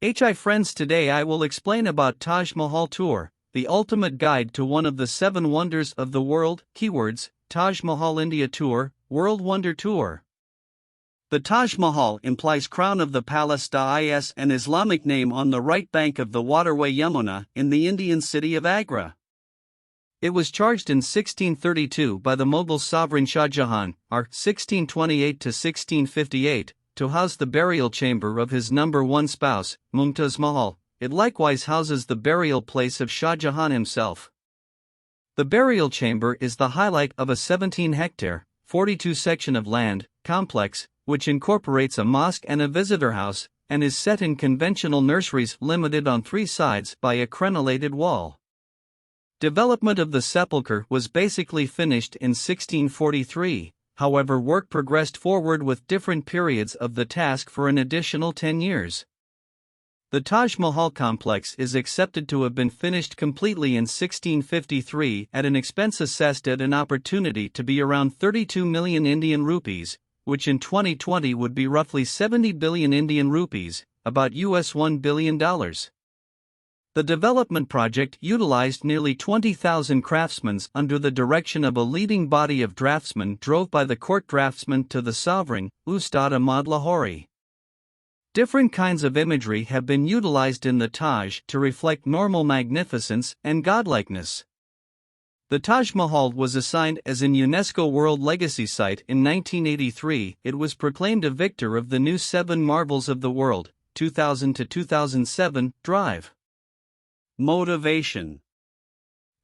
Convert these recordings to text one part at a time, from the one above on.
Hi friends, today I will explain about Taj Mahal Tour, the ultimate guide to one of the 7 wonders of the world. Keywords: Taj Mahal India Tour, World Wonder Tour. The Taj Mahal implies crown of the palace. Is an Islamic name on the right bank of the waterway Yamuna in the Indian city of Agra. It was charged in 1632 by the Mughal sovereign Shah Jahan, r. 1628 to 1658. To house the burial chamber of his number one spouse, Mumtaz Mahal. It likewise houses the burial place of Shah Jahan himself. The burial chamber is the highlight of a 17-hectare, 42-section of land complex, which incorporates a mosque and a visitor house, and is set in conventional nurseries limited on 3 sides by a crenellated wall. Development of the sepulchre was basically finished in 1643. However, work progressed forward with different periods of the task for an additional 10 years. The Taj Mahal complex is accepted to have been finished completely in 1653 at an expense assessed at an opportunity to be around 32 million Indian rupees, which in 2020 would be roughly 70 billion Indian rupees, about $1 billion. The development project utilized nearly 20,000 craftsmen under the direction of a leading body of draftsmen drove by the court draftsman to the sovereign, Ustad Ahmad Lahori. Different kinds of imagery have been utilized in the Taj to reflect normal magnificence and godlikeness. The Taj Mahal was assigned as an UNESCO World Legacy Site in 1983. It was proclaimed a victor of the new 7 Marvels of the World, 2000 to 2007, drive. Motivation.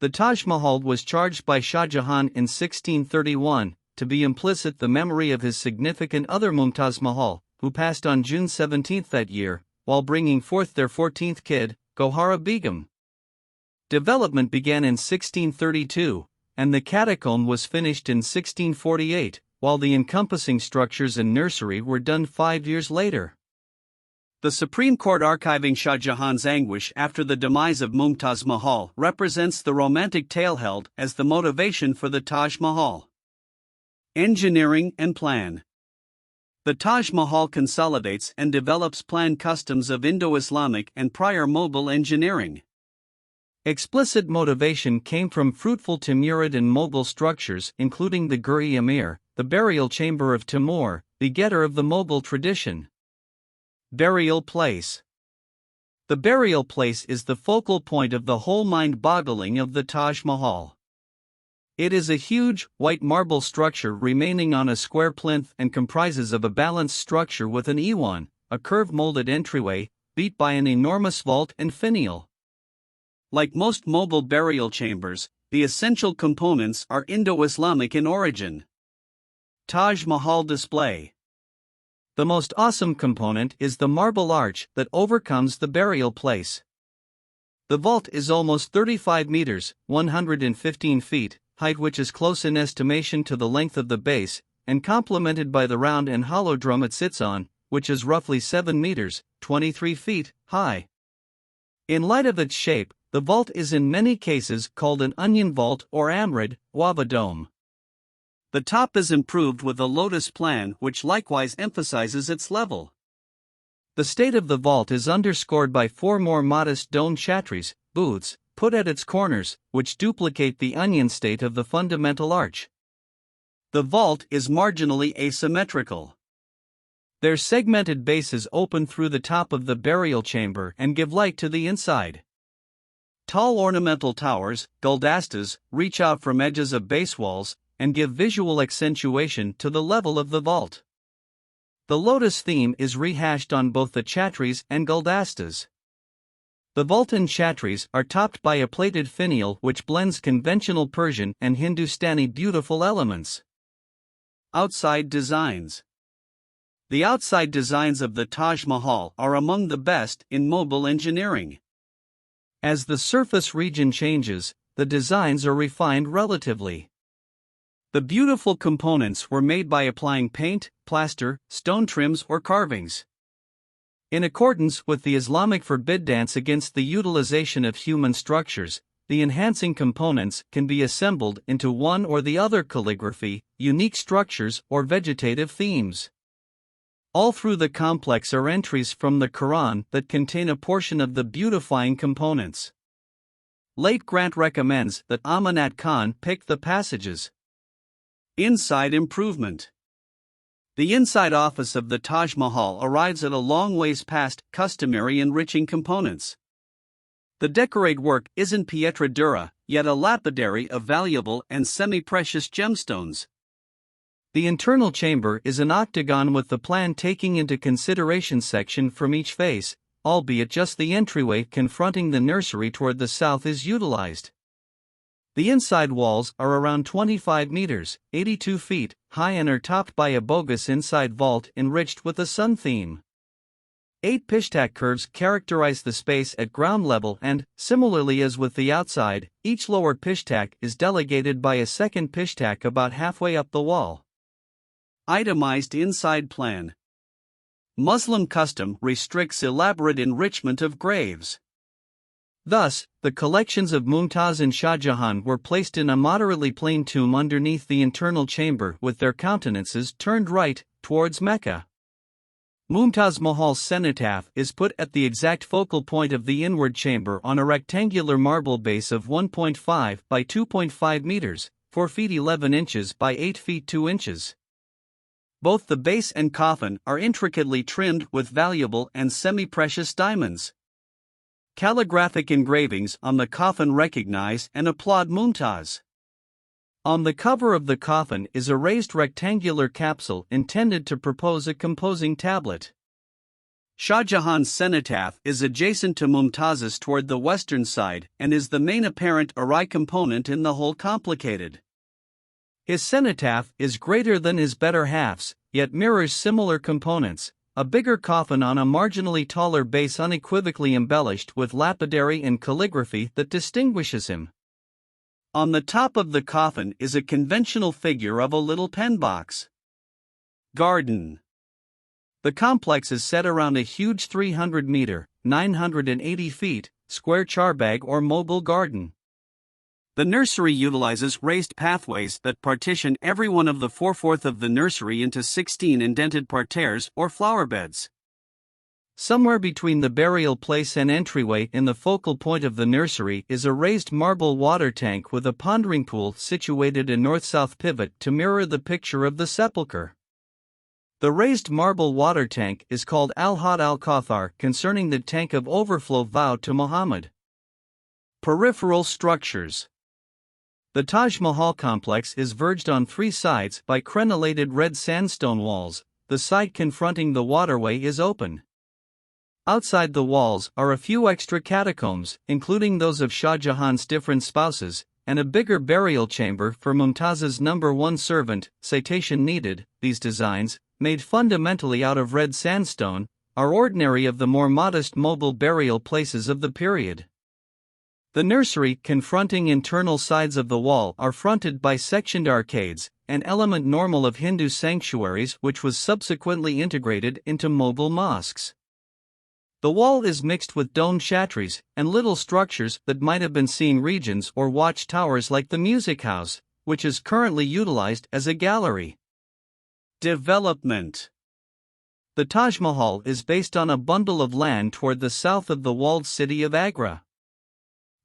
The Taj Mahal was charged by Shah Jahan in 1631, to be implicit the memory of his significant other Mumtaz Mahal, who passed on June 17 that year, while bringing forth their 14th kid, Gohara Begum. Development began in 1632, and the catacomb was finished in 1648, while the encompassing structures and nursery were done 5 years later. The Supreme Court archiving Shah Jahan's anguish after the demise of Mumtaz Mahal represents the romantic tale held as the motivation for the Taj Mahal. Engineering and plan. The Taj Mahal consolidates and develops planned customs of Indo-Islamic and prior Mughal engineering. Explicit motivation came from fruitful Timurid and Mughal structures including the Gur-e Amir, the burial chamber of Timur, begetter of the Mughal tradition. Burial place. The burial place is the focal point of the whole mind-boggling of the Taj Mahal. It is a huge, white marble structure remaining on a square plinth and comprises of a balanced structure with an iwan, a curved molded entryway, beat by an enormous vault and finial. Like most Mughal burial chambers, the essential components are Indo-Islamic in origin. Taj Mahal display. The most awesome component is the marble arch that overcomes the burial place. The vault is almost 35 meters, 115 feet, height, which is close in estimation to the length of the base, and complemented by the round and hollow drum it sits on, which is roughly 7 meters, 23 feet, high. In light of its shape, the vault is in many cases called an onion vault or Amrid, Wava dome. The top is improved with a lotus plan, which likewise emphasizes its level. The state of the vault is underscored by 4 more modest domed chhatris, booths, put at its corners, which duplicate the onion state of the fundamental arch. The vault is marginally asymmetrical. Their segmented bases open through the top of the burial chamber and give light to the inside. Tall ornamental towers, guldastas, reach out from edges of base walls and give visual accentuation to the level of the vault. The lotus theme is rehashed on both the chhatris and guldastas. The vault and chhatris are topped by a plated finial which blends conventional Persian and Hindustani beautiful elements. Outside designs. The outside designs of the Taj Mahal are among the best in Mughal engineering. As the surface region changes, the designs are refined relatively. The beautiful components were made by applying paint, plaster, stone trims or carvings. In accordance with the Islamic forbiddance against the utilization of human structures, the enhancing components can be assembled into one or the other calligraphy, unique structures or vegetative themes. All through the complex are entries from the Quran that contain a portion of the beautifying components. Late Grant recommends that Amanat Khan pick the passages. Inside improvement. The inside office of the Taj Mahal arrives at a long ways past customary enriching components. The decorate work isn't pietra dura, yet a lapidary of valuable and semi-precious gemstones. The internal chamber is an octagon with the plan taking into consideration section from each face, albeit just the entryway confronting the nursery toward the south is utilized. The inside walls are around 25 meters, 82 feet, high and are topped by a bogus inside vault enriched with a sun theme. 8 pishtak curves characterize the space at ground level and, similarly as with the outside, each lower pishtak is delegated by a second pishtak about halfway up the wall. Itemized inside plan. Muslim custom restricts elaborate enrichment of graves. Thus, the collections of Mumtaz and Shah Jahan were placed in a moderately plain tomb underneath the internal chamber with their countenances turned right, towards Mecca. Mumtaz Mahal's cenotaph is put at the exact focal point of the inward chamber on a rectangular marble base of 1.5 by 2.5 meters, 4 feet 11 inches by 8 feet 2 inches. Both the base and coffin are intricately trimmed with valuable and semi-precious diamonds. Calligraphic engravings on the coffin recognize and applaud Mumtaz. On the cover of the coffin is a raised rectangular capsule intended to propose a composing tablet. Shah Jahan's cenotaph is adjacent to Mumtaz's toward the western side and is the main apparent awry component in the whole complicated. His cenotaph is greater than his better half's, yet mirrors similar components, a bigger coffin on a marginally taller base unequivocally embellished with lapidary and calligraphy that distinguishes him. On the top of the coffin is a conventional figure of a little pen box. Garden. The complex is set around a huge 300-meter, 980 feet, square charbagh or mobile garden. The nursery utilizes raised pathways that partition every one of the 4/4 of the nursery into 16 indented parterres or flower beds. Somewhere between the burial place and entryway in the focal point of the nursery is a raised marble water tank with a pondering pool situated in north-south pivot to mirror the picture of the sepulchre. The raised marble water tank is called Al-Had al-Kauthar concerning the tank of overflow vowed to Muhammad. Peripheral structures. The Taj Mahal complex is verged on 3 sides by crenellated red sandstone walls. The side confronting the waterway is open. Outside the walls are a few extra catacombs, including those of Shah Jahan's different spouses, and a bigger burial chamber for Mumtaz's number 1 servant. Citation needed. These designs, made fundamentally out of red sandstone, are ordinary of the more modest mobile burial places of the period. The nursery confronting internal sides of the wall are fronted by sectioned arcades, an element normal of Hindu sanctuaries which was subsequently integrated into mobile mosques. The wall is mixed with domed shatris and little structures that might have been seeing regions or watch towers like the music house, which is currently utilized as a gallery. Development. The Taj Mahal is based on a bundle of land toward the south of the walled city of Agra.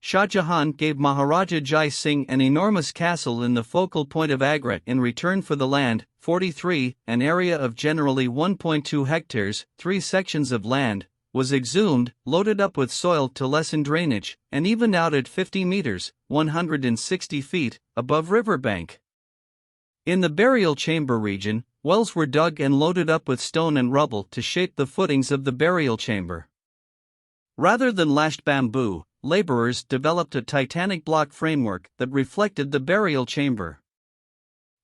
Shah Jahan gave Maharaja Jai Singh an enormous castle in the focal point of Agra in return for the land, 43, an area of generally 1.2 hectares, 3 sections of land, was exhumed, loaded up with soil to lessen drainage, and evened out at 50 meters, 160 feet, above riverbank. In the burial chamber region, wells were dug and loaded up with stone and rubble to shape the footings of the burial chamber. Rather than lashed bamboo, laborers developed a titanic block framework that reflected the burial chamber.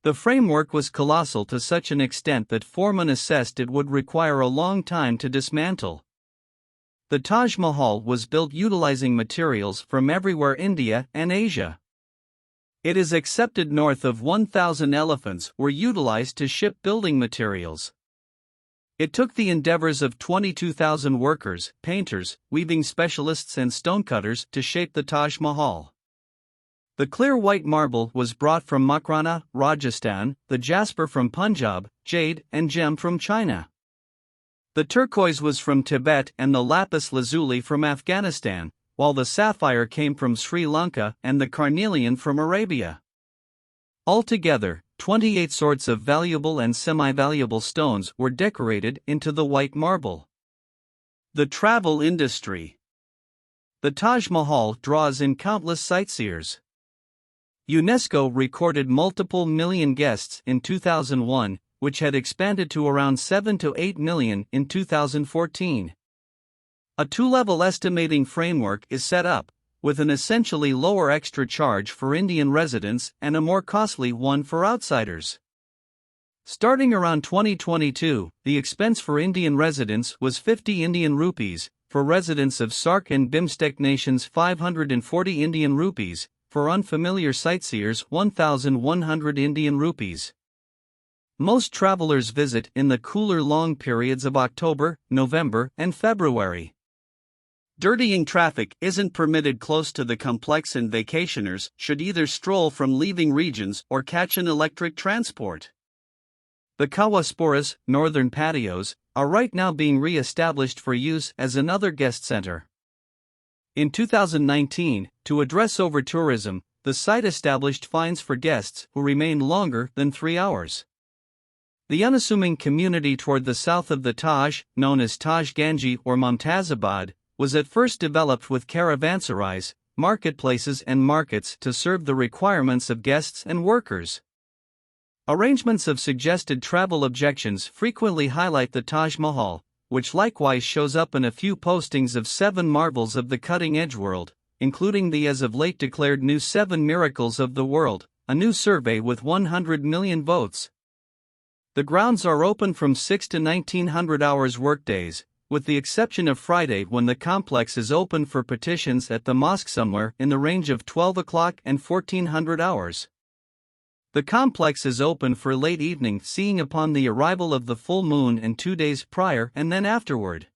The framework was colossal to such an extent that foremen assessed it would require a long time to dismantle. The Taj Mahal was built utilizing materials from everywhere India and Asia. It is accepted north of 1,000 elephants were utilized to ship building materials. It took the endeavors of 22,000 workers, painters, weaving specialists and stonecutters to shape the Taj Mahal. The clear white marble was brought from Makrana, Rajasthan, the jasper from Punjab, jade and gem from China. The turquoise was from Tibet and the lapis lazuli from Afghanistan, while the sapphire came from Sri Lanka and the carnelian from Arabia. Altogether, 28 sorts of valuable and semi-valuable stones were decorated into the white marble. The travel industry. The Taj Mahal draws in countless sightseers. UNESCO recorded multiple million guests in 2001, which had expanded to around 7 to 8 million in 2014. A two-level estimating framework is set up, with an essentially lower extra charge for Indian residents and a more costly one for outsiders. Starting around 2022, the expense for Indian residents was 50 Indian rupees, for residents of SAARC and BIMSTEC nations 540 Indian rupees, for unfamiliar sightseers 1,100 Indian rupees. Most travelers visit in the cooler long periods of October, November, and February. Dirtying traffic isn't permitted close to the complex, and vacationers should either stroll from leaving regions or catch an electric transport. The Kawasporas, northern patios, are right now being re-established for use as another guest center. In 2019, to address over-tourism, the site established fines for guests who remain longer than 3 hours. The unassuming community toward the south of the Taj, known as Taj Ganji or Mumtazabad, was at first developed with caravanserais, marketplaces and markets to serve the requirements of guests and workers. Arrangements of suggested travel objections frequently highlight the Taj Mahal, which likewise shows up in a few postings of 7 marvels of the cutting-edge world, including the as of late declared new 7 miracles of the world, a new survey with 100 million votes. The grounds are open from 6 to 1900 hours workdays, with the exception of Friday when the complex is open for petitions at the mosque somewhere in the range of 12 o'clock and 1400 hours. The complex is open for late evening seeing upon the arrival of the full moon and 2 days prior and then afterward.